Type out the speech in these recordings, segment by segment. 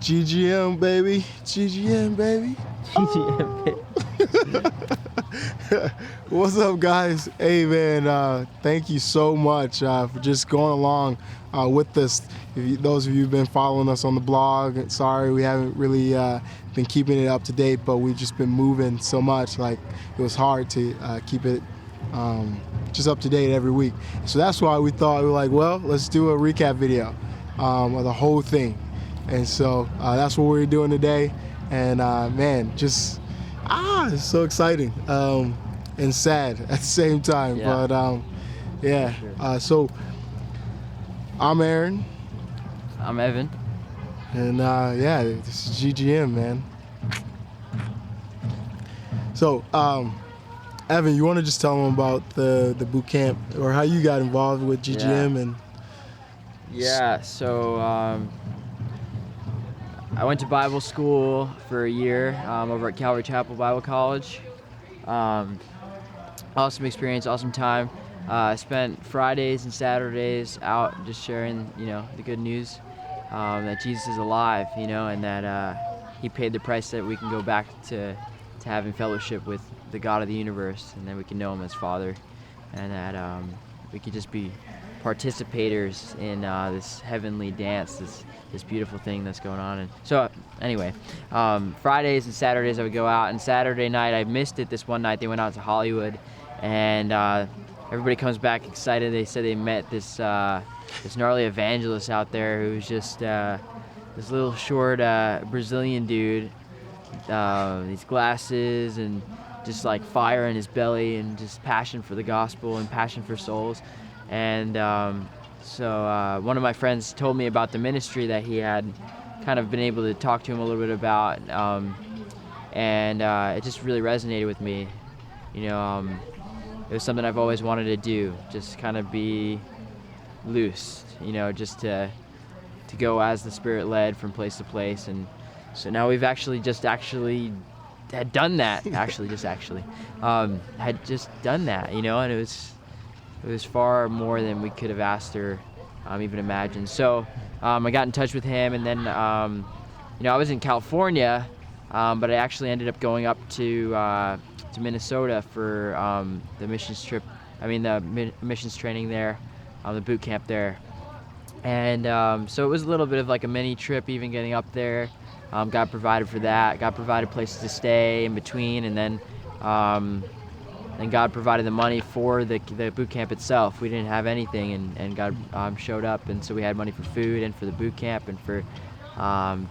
GGM, baby. GGM, baby. GGM, baby. What's up, guys? Hey, man, thank you so much for just going along with this. Those of you who've been following us on the blog, sorry we haven't really been keeping it up to date, but we've just been moving so much, like it was hard to keep it just up to date every week. So that's why we thought, we were like, well, let's do a recap video of the whole thing. And so that's what we're doing today. And man, just it's so exciting and sad at the same time. Yeah. But yeah. Sure. So I'm Aaron. I'm Evan. And yeah, this is GGM, man. So Evan, you want to just tell them about the boot camp or how you got involved with GGM? And yeah, so I went to Bible school for a year over at Calvary Chapel Bible College. Awesome experience, awesome time. I spent Fridays and Saturdays out just sharing, the good news that Jesus is alive, and that He paid the price that we can go back to having fellowship with the God of the universe, and then we can know Him as Father, and that we could just be participators in this heavenly dance, this beautiful thing that's going on. And so anyway, Fridays and Saturdays I would go out, and Saturday night I missed it. This one night they went out to Hollywood, and everybody comes back excited. They said they met this gnarly evangelist out there who's just this little short Brazilian dude, these glasses and just like fire in his belly and just passion for the gospel and passion for souls. And so one of my friends told me about the ministry that he had kind of been able to talk to him a little bit about, and it just really resonated with me. It was something I've always wanted to do, just kind of be loose, just to go as the Spirit led from place to place. And so now we've had done that, had just done that, and it was far more than we could have asked or even imagined. So I got in touch with him, and then I was in California, but I actually ended up going up to Minnesota for the missions trip. The missions training there, the boot camp there. And so it was a little bit of like a mini trip, even getting up there. Got provided for that, got provided places to stay in between, and then God provided the money for the boot camp itself. We didn't have anything, and God showed up, and so we had money for food and for the boot camp and for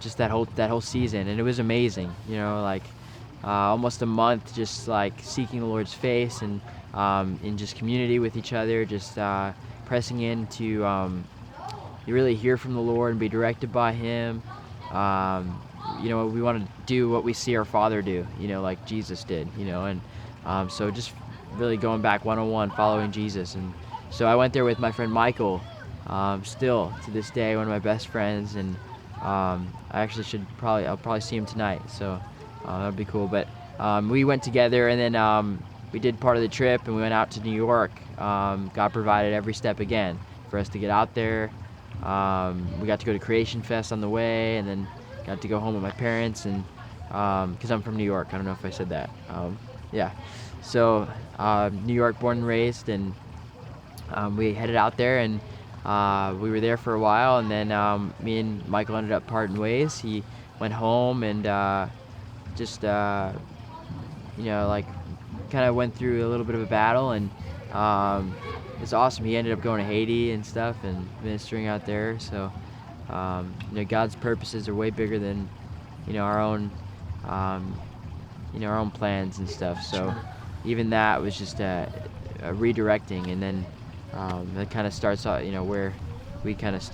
just that whole season, and it was amazing. Almost a month just like seeking the Lord's face and in just community with each other, just pressing in to really hear from the Lord and be directed by Him. We want to do what we see our Father do, like Jesus did, and so just really going back one-on-one, following Jesus. And so I went there with my friend Michael, still to this day one of my best friends, and I actually I'll probably see him tonight, so that'd be cool. But we went together, and then we did part of the trip, and we went out to New York. God provided every step again for us to get out there. We got to go to Creation Fest on the way, and then got to go home with my parents, and because I'm from New York. I don't know if I said that. So New York born and raised, and we headed out there, and we were there for a while, and then me and Michael ended up parting ways. He went home and just kind of went through a little bit of a battle, and it's awesome. He ended up going to Haiti and stuff and ministering out there. So God's purposes are way bigger than our own our own plans and stuff. So even that was just a redirecting, and then that kind of starts out where we kind of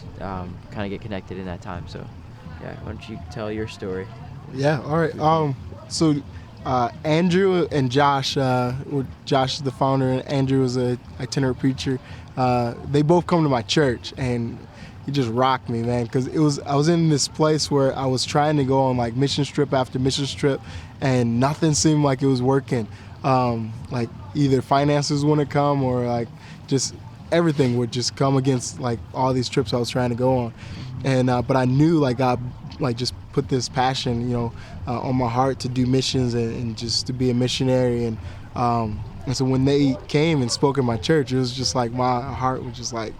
get connected in that time. So yeah, why don't you tell your story? Yeah, all right. So Andrew and Josh, Josh is the founder and Andrew is a itinerant preacher. They both come to my church, and he just rocked me, man, because I was in this place where I was trying to go on like mission trip after mission trip, and nothing seemed like it was working. Like either finances wouldn't come, or like just everything would just come against like all these trips I was trying to go on. And but I knew like God like just put this passion, on my heart to do missions and just to be a missionary. And so when they came and spoke in my church, it was just like my heart was just like,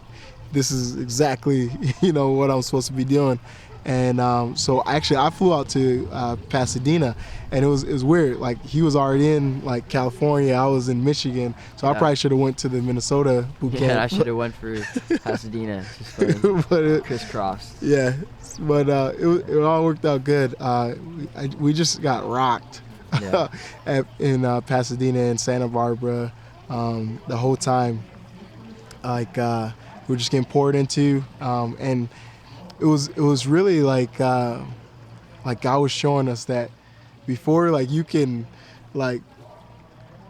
this is exactly, what I'm supposed to be doing. And so actually I flew out to Pasadena, and it was weird. Like he was already in like California, I was in Michigan, so I probably should have went to the Minnesota boot camp. Yeah, I should have went for Pasadena. It's just funny. But Crisscrossed. yeah, but it all worked out good. We just got rocked Yeah. in Pasadena and Santa Barbara the whole time. Like we were just getting poured into, and it was really like God was showing us that before like you can like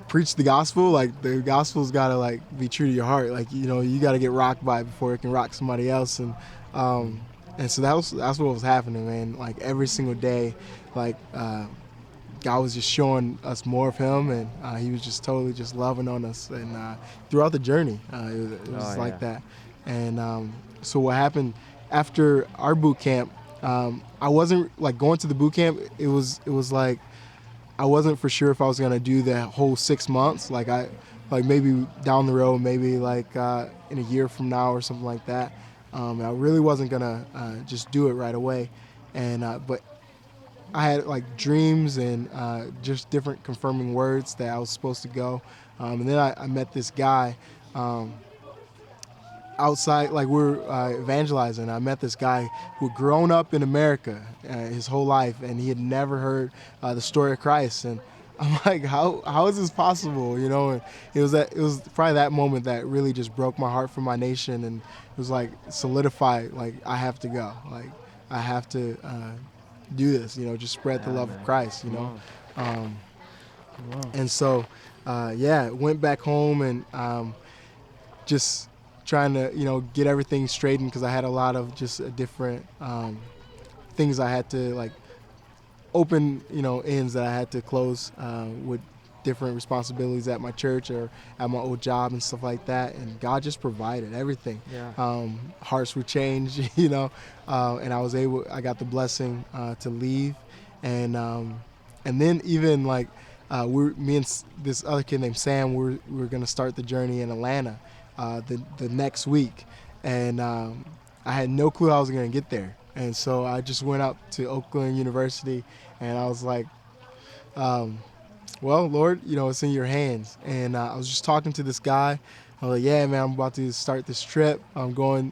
preach the gospel, like the gospel's gotta like be true to your heart. Like you gotta get rocked by it before it can rock somebody else. And so that's what was happening, man. Like every single day, like God was just showing us more of Him, and He was just totally just loving on us. And throughout the journey, it was like that. And so what happened after our boot camp? I wasn't like going to the boot camp. It was like I wasn't for sure if I was gonna do the whole 6 months. Like maybe down the road, maybe like in a year from now or something like that. I really wasn't gonna just do it right away. And but I had like dreams and just different confirming words that I was supposed to go. And then I met this guy outside, like we're evangelizing. I met this guy who had grown up in America his whole life, and he had never heard the story of Christ. And I'm like, how is this possible? And it was probably that moment that really just broke my heart for my nation, and it was like solidified. Like I have to go. Like I have to do this. Just spread the love of Christ. And so went back home and just trying to get everything straightened, because I had a lot of just different things I had to like open ends that I had to close with different responsibilities at my church or at my old job and stuff like that. And God just provided everything. Hearts were changed, and I got the blessing to leave. And then even like me and this other kid named Sam, we're gonna start the journey in Atlanta the next week. And I had no clue how I was gonna get there. And so I just went up to Oakland University, and I was like, well, Lord, it's in your hands. And I was just talking to this guy. I was like, yeah, man, I'm about to start this trip. I'm going,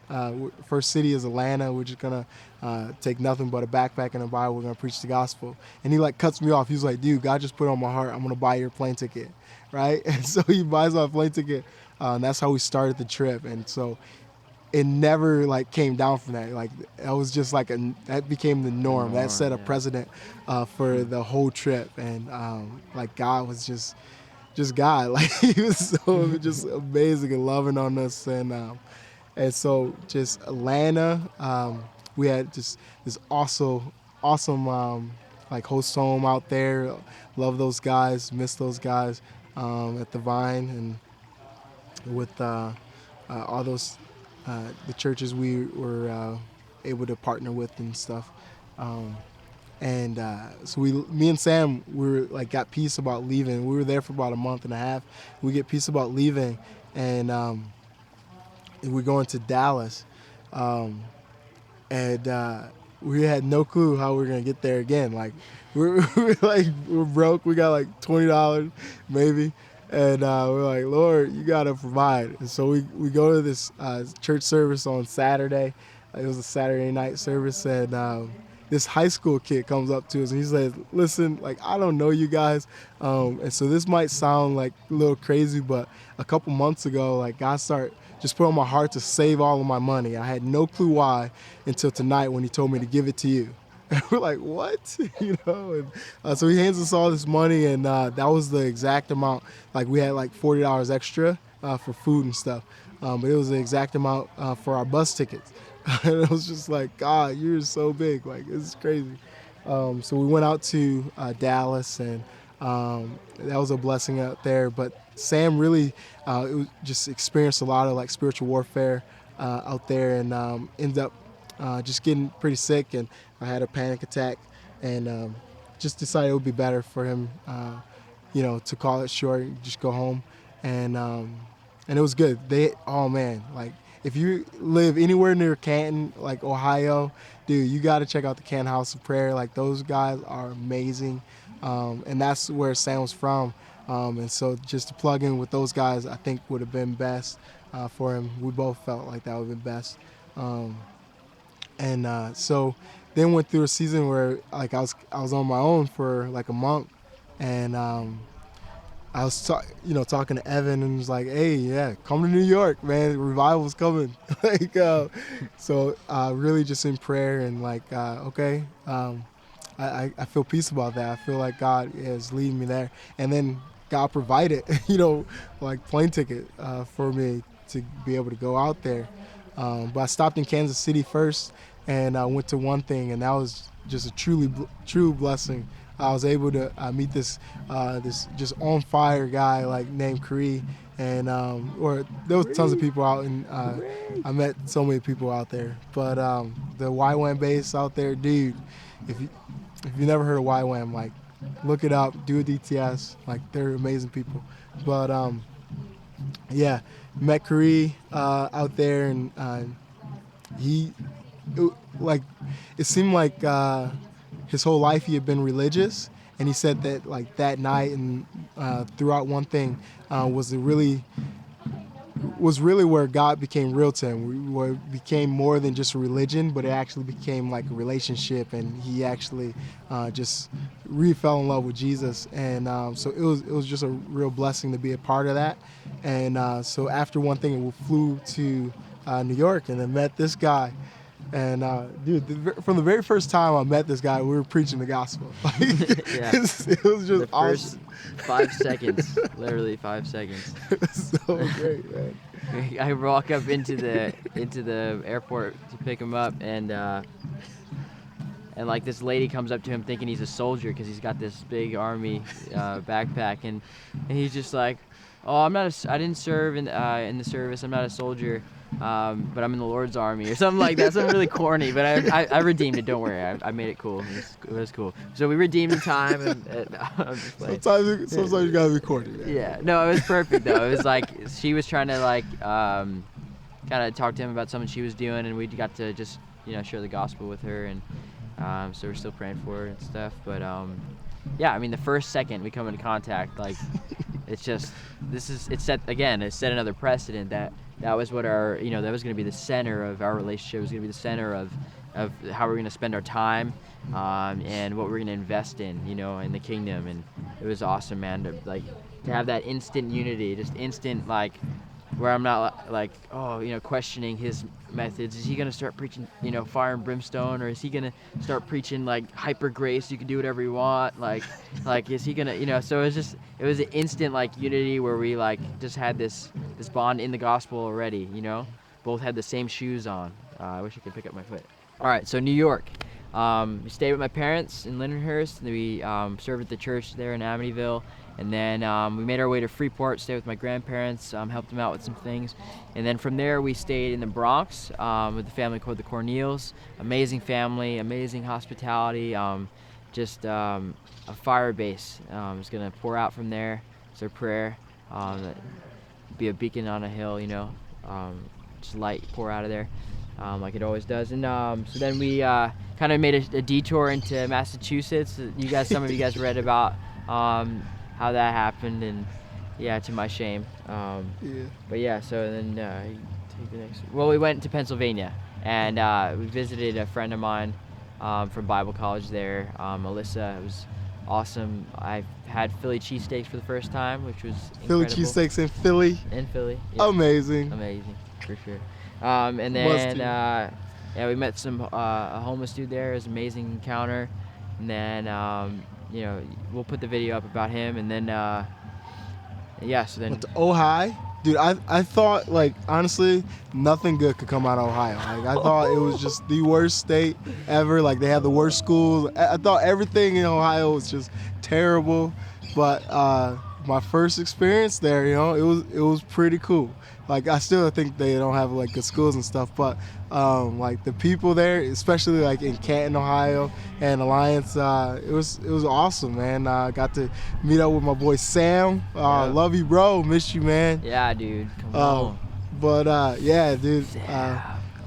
first city is Atlanta. We're just going to take nothing but a backpack and a Bible. We're going to preach the gospel. And he like cuts me off. He's like, dude, God just put on my heart, I'm going to buy your plane ticket, right? And so he buys my plane ticket. And that's how we started the trip. And so it never like came down from that. Like that was just like that became the norm. That set a precedent for the whole trip. And like God was just God. Like He was so just amazing and loving on us. And so just Atlanta, we had just this awesome like host home out there. Love those guys. Miss those guys at the Vine, and with all those. The churches we were able to partner with and stuff. So me and Sam, we were like got peace about leaving. We were there for about a month and a half. We get peace about leaving, and we're going to Dallas. We had no clue how we were gonna get there again. Like we're broke. We got like $20 maybe. And we're like, Lord, you got to provide. And so we go to this church service on Saturday. It was a Saturday night service. And this high school kid comes up to us and he says, listen, like, I don't know you guys. And so this might sound like a little crazy, but a couple months ago, like God just put on my heart to save all of my money. I had no clue why until tonight when he told me to give it to you. And we're like, what? And so he hands us all this money, and that was the exact amount. Like we had like $40 extra for food and stuff, but it was the exact amount for our bus tickets. And it was just like, God, you're so big. Like, it's crazy. So we went out to Dallas, and that was a blessing out there. But Sam really just experienced a lot of like spiritual warfare out there, and ended up just getting pretty sick, and I had a panic attack, and just decided it would be better for him, to call it short, just go home, and it was good. Oh man, like if you live anywhere near Canton, like Ohio, dude, you got to check out the Canton House of Prayer. Like those guys are amazing, and that's where Sam was from. And so just to plug in with those guys, I think would have been best for him. We both felt like that would have been best. So then went through a season where like I was on my own for like a month, and I was talking to Evan, and was like, hey, yeah, come to New York, man, revival's coming. So really just in prayer and like okay. I feel peace about that. I feel like God is leading me there. And then God provided, like plane ticket for me to be able to go out there. But I stopped in Kansas City first, and I went to One Thing, and that was just a true blessing. I was able to meet this just on fire guy like named Cree, and there was tons of people out, and I met so many people out there. But the YWAM base out there, dude, if you never heard of YWAM, like look it up, do a DTS, like they're amazing people. But yeah, met Cree out there, and it seemed like his whole life he had been religious, and he said that like that night and throughout One Thing was really where God became real to him, where it became more than just a religion, but it actually became like a relationship, and he actually just really fell in love with Jesus. And so it was just a real blessing to be a part of that. And so after One Thing, we flew to New York, and then met this guy. And dude, from the very first time I met this guy, we were preaching the gospel. Like, Yeah. it was just The awesome. first 5 seconds, literally 5 seconds. It was so great, man. I walk up into the airport to pick him up, and like this lady comes up to him thinking he's a soldier because he's got this big army backpack, and he's just like, "Oh, I didn't serve in the service. I'm not a soldier, but I'm in the Lord's army," or something like that. Something really corny, but I redeemed it. Don't worry, I made it cool. It was cool. So we redeemed the time, and I'm just like, Sometimes you gotta be corny, man. yeah, no, it was perfect though. It was like she was trying to like kind of talk to him about something she was doing, and we got to just share the gospel with her, and so we're still praying for her and stuff. But yeah, I mean the first second we come into contact, like it's just it set another precedent that was what that was going to be the center of our relationship. It was going to be the center of how we're going to spend our time and what we're going to invest in in the kingdom. And it was awesome, man, to have that instant unity, just instant, like where I'm not like questioning his methods. Is he going to start preaching fire and brimstone, or is he going to start preaching like hyper grace, you can do whatever you want, like is he going to so it was an instant like unity where we like just had this bond in the gospel already. Both had the same shoes on. I wish I could pick up my foot. All right, so New York. We stayed with my parents in Lindenhurst, and we served at the church there in Amityville. And then we made our way to Freeport, stayed with my grandparents, helped them out with some things. And then from there, we stayed in the Bronx with a family called the Corneals. Amazing family, amazing hospitality, just a fire base is going to pour out from there. It's our prayer. Be a beacon on a hill, just light pour out of there like it always does. And so then we kind of made a detour into Massachusetts. Some of you guys read about how that happened, and yeah, to my shame. Yeah. But yeah, so then take the next. Well, we went to Pennsylvania, and we visited a friend of mine from Bible college there, Melissa. It was awesome. I had Philly cheesesteaks for the first time, which was Philly incredible. cheesesteaks in Philly. In Philly. Yeah. Amazing. Amazing, for sure. And then we met a homeless dude there. It was an amazing encounter. And then we'll put the video up about him, and then so then went to Ohio. Dude, I thought, like, honestly, nothing good could come out of Ohio. Like, I thought it was just the worst state ever. Like, they had the worst schools. I thought everything in Ohio was just terrible. But my first experience there, it was pretty cool. Like I still think they don't have like good schools and stuff, but like the people there, especially like in Canton, Ohio, and Alliance, it was awesome, man. I got to meet up with my boy Sam. Love you, bro. Miss you, man. Yeah, dude. Come on. But yeah, dude. Sam.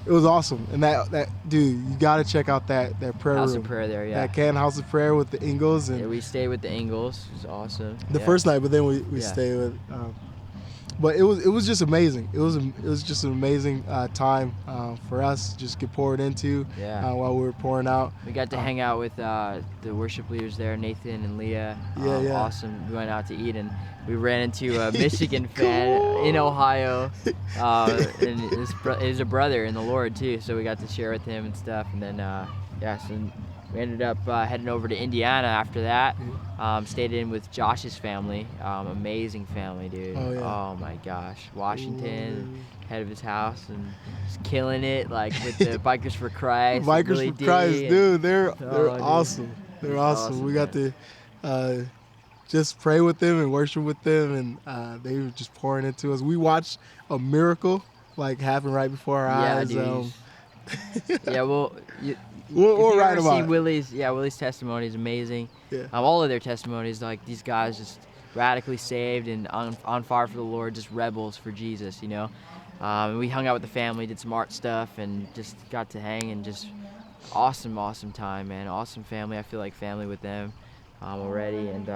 It was awesome, and that dude, you gotta check out that prayer House room. of Prayer there, yeah. That Canton House of Prayer with the Ingles, and Yeah, we stayed with the Ingles. It was awesome. the first night, but then we stayed with. But it was just amazing. It was just an amazing time for us, just get poured into while we were pouring out. We got to hang out with the worship leaders there, Nathan and Leah. Yeah. Awesome. We went out to eat, and we ran into a Michigan fan in Ohio, and his a brother in the Lord too. So we got to share with him and stuff, and then so we ended up heading over to Indiana after that. Stayed in with Josh's family. Amazing family, dude. Oh, yeah. Oh my gosh. Washington, head of his house, and just killing it, like with the Bikers for Christ. Bikers Billy for D, Christ, dude. They're dude. awesome. They're awesome. We got man. to just pray with them and worship with them, and they were just pouring into us. We watched a miracle like happen right before our eyes. Dude. Yeah, well, we'll write about it. Willie's testimony is amazing. Yeah. All of their testimonies, like these guys just radically saved and on fire for the Lord, just rebels for Jesus, We hung out with the family, did some art stuff, and just got to hang, and just awesome time, man. Awesome family. I feel like family with them already, and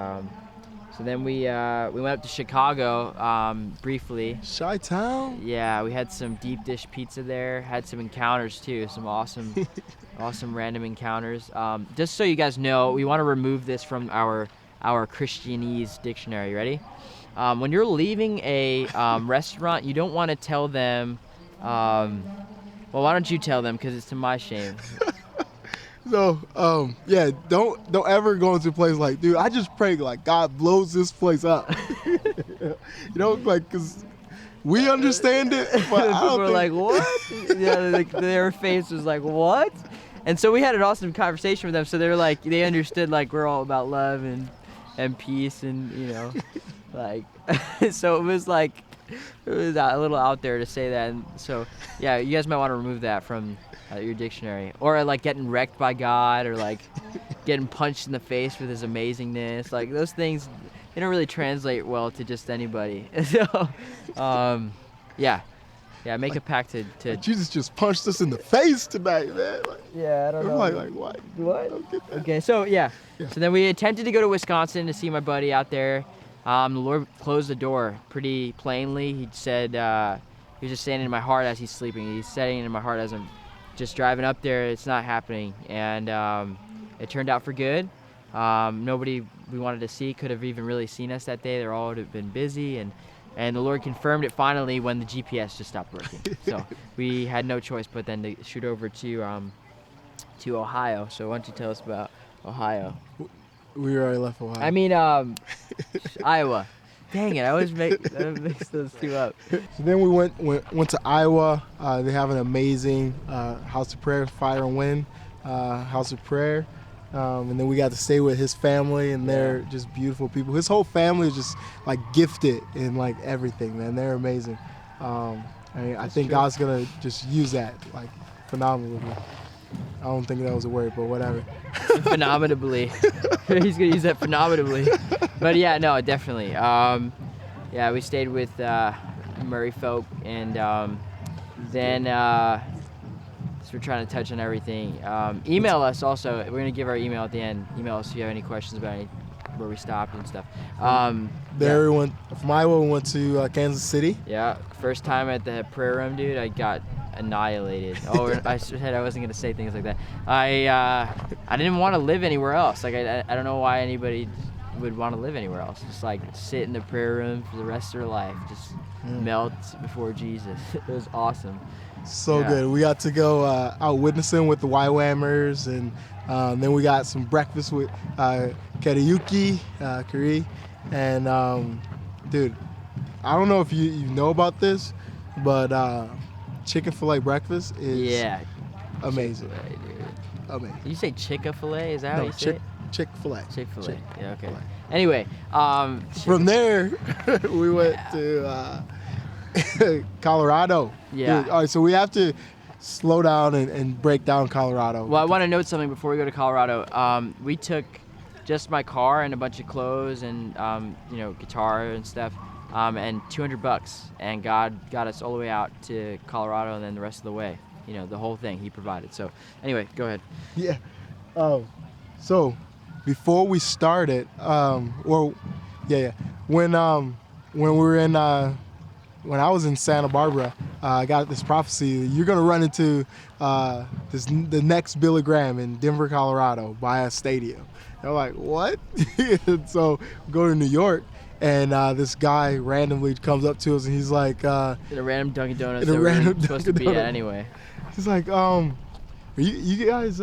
so then we went up to Chicago briefly. Chi-Town? Yeah, we had some deep dish pizza there. Had some encounters too, some awesome random encounters. Just so you guys know, we want to remove this from our Christianese dictionary. Ready? When you're leaving a restaurant, you don't want to tell them. Well, why don't you tell them? Because it's to my shame. So, don't ever go into a place like, dude, I just pray like God blows this place up. Because we understand it, but I don't People were like, what? Yeah, like their face was like, what? And so we had an awesome conversation with them. So they're like, they understood like we're all about love and peace, and like, so it was like, it was a little out there to say that. And so yeah, you guys might want to remove that from your dictionary, or like getting wrecked by God, or like getting punched in the face with his amazingness. Like those things, they don't really translate well to just anybody. So make a pact to Jesus just punched us in the face tonight, man. I don't know. Like what? What? I don't get that. Okay, so so then we attempted to go to Wisconsin to see my buddy out there. The Lord closed the door pretty plainly. He said he was just saying in my heart as he's sleeping. He's saying in my heart as I'm just driving up there, it's not happening. And it turned out for good. Nobody we wanted to see could have even really seen us that day. They're all would have been busy, and the Lord confirmed it finally when the GPS just stopped working. So we had no choice but then to shoot over to Ohio. So why don't you tell us about Ohio? We already left Ohio. I mean, Iowa. Dang it, I always mix those two up. So then we went to Iowa. They have an amazing House of Prayer, Fire and Wind House of Prayer. And then we got to stay with his family, and they're just beautiful people. His whole family is just like gifted in like everything, man. They're amazing. I think God's gonna just use that like phenomenally. I don't think that was a word, but whatever. Phenomenally. He's gonna use that phenomenally. But yeah, no, definitely. We stayed with Murray folk, and then so we're trying to touch on everything. Email us also. We're gonna give our email at the end. Email us if you have any questions about where we stopped and stuff. We went from Iowa. We went to Kansas City. Yeah, first time at the prayer room, dude. I got annihilated. I said I wasn't gonna say things like that. I didn't want to live anywhere else. Like I don't know why anybody would want to live anywhere else. Just like sit in the prayer room for the rest of their life, just melt before Jesus. It was awesome. So good. We got to go out witnessing with the YWAMers, and then we got some breakfast with Kariuki, Kari, and dude, I don't know if you know about this, but chicken fillet breakfast is amazing. Chick-fil-A, dude. Amazing. You say Chick-fil-A? Is that how you say it? Chick-fil-A. Chick-fil-A. Yeah, okay. Anyway, From there, we went to Colorado. Yeah. Dude, all right, so we have to slow down and break down Colorado. well, I want to note something before we go to Colorado. We took just my car and a bunch of clothes and guitar and stuff, and $200, and God got us all the way out to Colorado, and then the rest of the way, the whole thing He provided. So anyway, go ahead. Yeah. So before we started, when we were in when I was in Santa Barbara, I got this prophecy: you're gonna run into the next Billy Graham in Denver, Colorado, by a stadium. And I'm like, what? So we go to New York, and this guy randomly comes up to us, and he's like, In a random Dunkin' Donuts in a that we random were supposed to be Dunkin' at Donuts. anyway. he's like, you guys,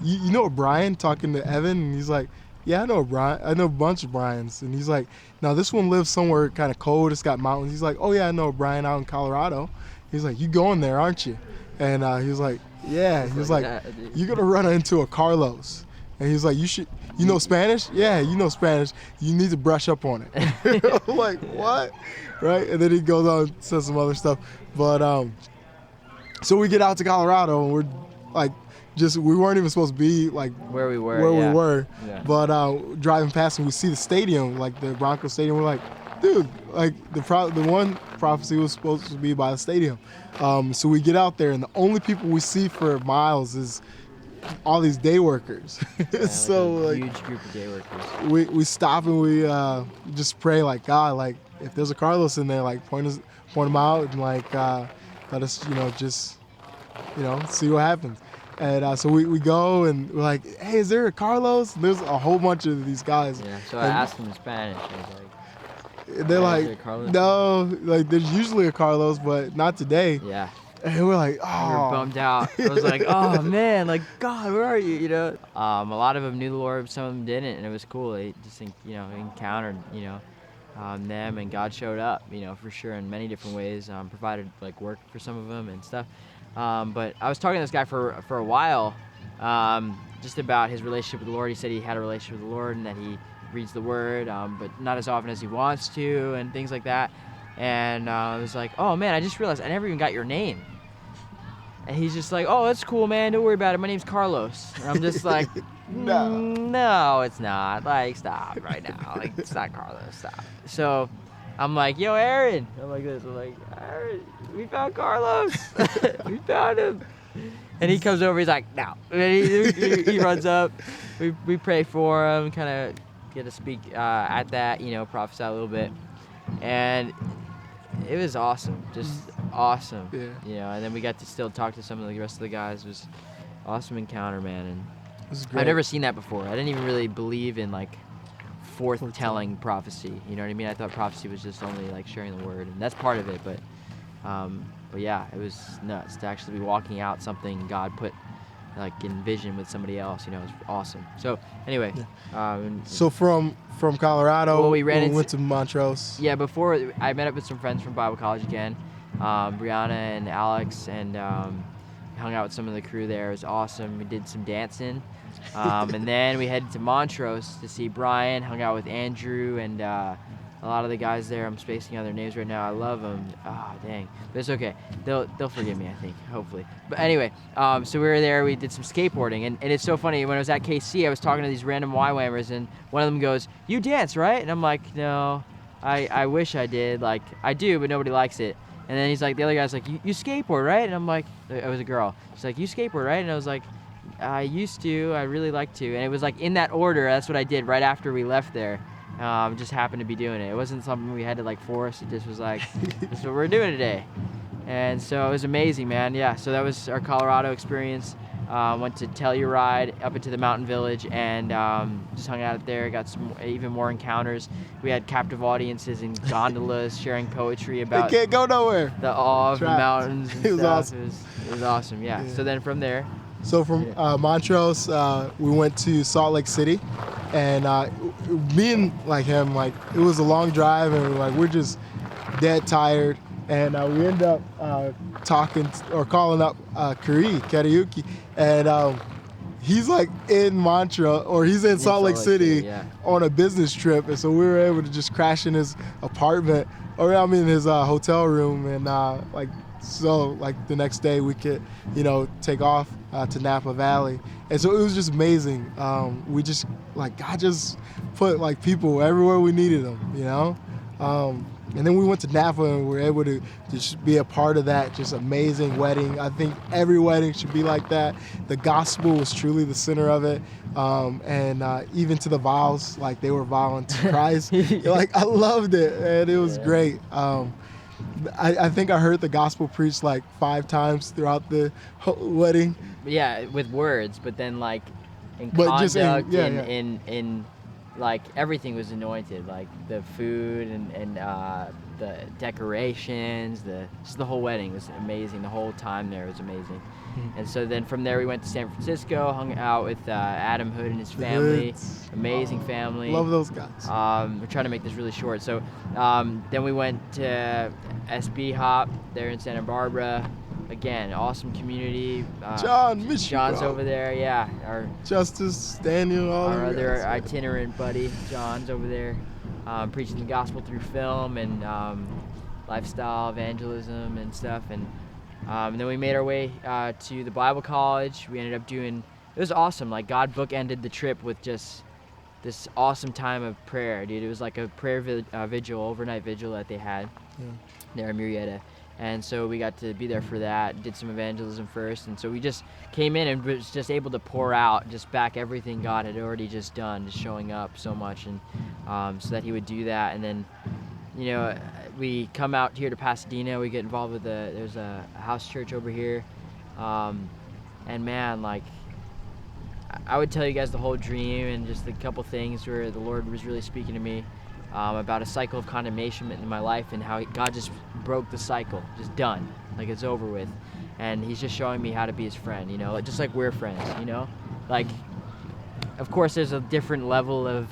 you know Brian, talking to Evan, and he's like, yeah, I know Brian. I know a bunch of Brians. And he's like, now this one lives somewhere kind of cold. It's got mountains. He's like, oh yeah, I know Brian out in Colorado. He's like, you going there, aren't you? And he was like, yeah. He was like, you're gonna run into a Carlos. And he's like, you know Spanish? Yeah, you know Spanish. You need to brush up on it. I'm like, what? Right? And then he goes on and says some other stuff. But so we get out to Colorado, and we're like, we weren't even supposed to be like Where we were. Yeah. But driving past, and we see the stadium, like the Broncos stadium. We're like, dude, like the one prophecy was supposed to be by the stadium. So we get out there, and the only people we see for miles is all these day workers. Yeah, So a huge group of day workers. we stop, and we just pray, like, God, like if there's a Carlos in there, like point them out, and like let us just see what happens. And so we go, and we're like, hey, is there a Carlos? And there's a whole bunch of these guys. Yeah, so I asked them in Spanish. I was like, they're "Is like, there a Carlos?" no, like there's usually a Carlos, but not today. Yeah. And we're like, We were oh. bummed out. I was like, oh man, like God, where are you? A lot of them knew the Lord, some of them didn't, and it was cool. They just encountered them, and God showed up, for sure in many different ways. Provided like work for some of them and stuff. But I was talking to this guy for a while, just about his relationship with the Lord. He said he had a relationship with the Lord and that he reads the Word, but not as often as he wants to, and things like that. And I was like, oh man, I just realized I never even got your name. And he's just like, oh, that's cool, man. Don't worry about it. My name's Carlos. And I'm just like, no, it's not. Like, stop right now. Like, it's not Carlos. Stop. So I'm like, yo, Aaron. I'm like this. I'm like, Aaron, we found Carlos. We found him. And he comes over. He's like, no. And he runs up. We pray for him. Kind of get to speak at that. Prophesy a little bit. And it was awesome. Just awesome. Yeah. And then we got to still talk to some of the rest of the guys. It was awesome encounter, man. And It was great. I've never seen that before. I didn't even really believe in like forth-telling prophecy. You know what I mean? I thought prophecy was just only like sharing the word, and that's part of it. But yeah, it was nuts to actually be walking out something God put like in vision with somebody else. It was awesome. So anyway, So from Colorado, Well, we went to Montrose. yeah, before I met up with some friends from Bible college again, Brianna and Alex, and hung out with some of the crew there. It was awesome. We did some dancing. And then we headed to Montrose to see Brian, hung out with Andrew and a lot of the guys there. I'm spacing out their names right now. I love them. Oh, dang. But it's okay. They'll forgive me, I think, hopefully. But anyway, so we were there. We did some skateboarding. And it's so funny. When I was at KC, I was talking to these random YWAMers, and one of them goes, you dance, right? And I'm like, no, I wish I did. Like, I do, but nobody likes it. And then he's like, the other guy's like, you skateboard, right? And I'm like, it was a girl. She's like, you skateboard, right? And I was like, I used to. I really like to. And it was like in that order. That's what I did right after we left there. Just happened to be doing it. It wasn't something we had to like force. It just was like, this is what we're doing today. And so it was amazing, man. Yeah, so that was our Colorado experience. Went to Telluride, up into the mountain village, and just hung out there. Got some even more encounters. We had captive audiences in gondolas sharing poetry about They can't go nowhere. the awe of the Trapped. mountains and It was stuff. awesome. It was awesome, yeah. So then from there, So from Montrose, we went to Salt Lake City, and me and like him, like it was a long drive, and we're just dead tired, and we ended up talking or calling up karaoke, and he's like in Mantra, or he's in Salt Lake City yeah. on a business trip, and so we were able to just crash in his apartment, or I mean his hotel room, and like so like the next day we could take off to Napa Valley, and so it was just amazing. We just like God just put like people everywhere we needed them, and then we went to Napa and we were able to just be a part of that just amazing wedding. I think every wedding should be like that. The gospel was truly the center of it. And even to the vows, like they were vowing to Christ. Like I loved it, and it was great. I think I heard the gospel preached like 5 times throughout the whole wedding. Yeah, with words, but then like in But conduct, just in like everything was anointed, like the food and the decorations, just the whole wedding was amazing. The whole time there was amazing. And so then from there we went to San Francisco, hung out with Adam Hood and his family. Amazing family. Love those guys. We're trying to make this really short. So then we went to SB Hop there in Santa Barbara. Again, awesome community. John, miss you, John's bro. over there, yeah. Our Justice, Daniel, all our of you other guys. itinerant buddy, John's over there, preaching the gospel through film and lifestyle evangelism and stuff. And then we made our way to the Bible college. We ended up it was awesome. Like God bookended the trip with just this awesome time of prayer, dude. It was like a prayer vigil, overnight vigil that they had there in Murrieta. And so we got to be there for that, did some evangelism first. And so we just came in and was just able to pour out just back everything God had already just done, just showing up so much. And so that he would do that. And then, we come out here to Pasadena. We get involved with there's a house church over here. And man, like, I would tell you guys the whole dream and just a couple things where the Lord was really speaking to me about a cycle of condemnation in my life and how God just broke the cycle, just done, like it's over with. And he's just showing me how to be his friend, just like we're friends, like, of course there's a different level of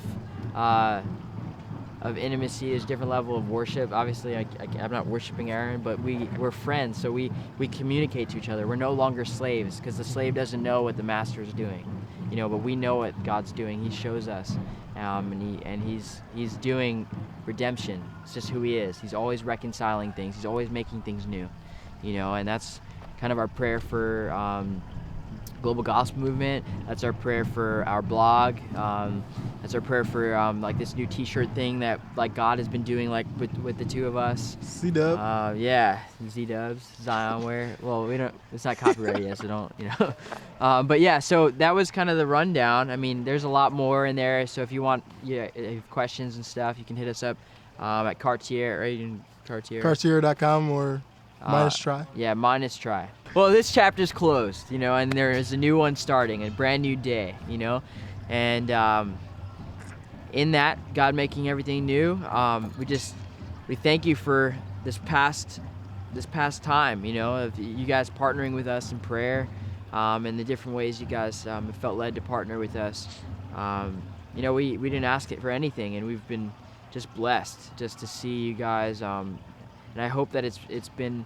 intimacy, there's a different level of worship. Obviously I'm not worshiping Aaron, but we're friends, so we communicate to each other. We're no longer slaves, because the slave doesn't know what the master is doing, but we know what God's doing. He shows us, and he's doing redemption. It's just who he is. He's always reconciling things. He's always making things new, and that's kind of our prayer for Global Gospel Movement. That's our prayer for our blog. That's our prayer for like this new T-shirt thing that like God has been doing like with the two of us. C-Dub. Yeah, Z-Dubs, Zion wear. Well, it's not copyrighted yet, so don't, but yeah, so that was kind of the rundown. I mean, there's a lot more in there. So if you want, if you have questions and stuff, you can hit us up at Cartier, right? Cartier.com or Minus Try. Yeah, Minus Try. Well, this chapter's closed, and there is a new one starting, a brand new day, and in that, God making everything new, we thank you for this past time, of you guys partnering with us in prayer, and the different ways you guys have felt led to partner with us. We didn't ask it for anything, and we've been just blessed just to see you guys, and I hope that it's been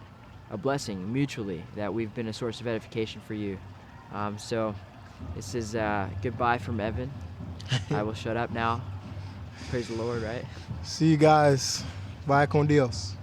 a blessing mutually, that we've been a source of edification for you. So this is goodbye from Evan. I will shut up now. Praise the Lord, right? See you guys. Bye con Dios.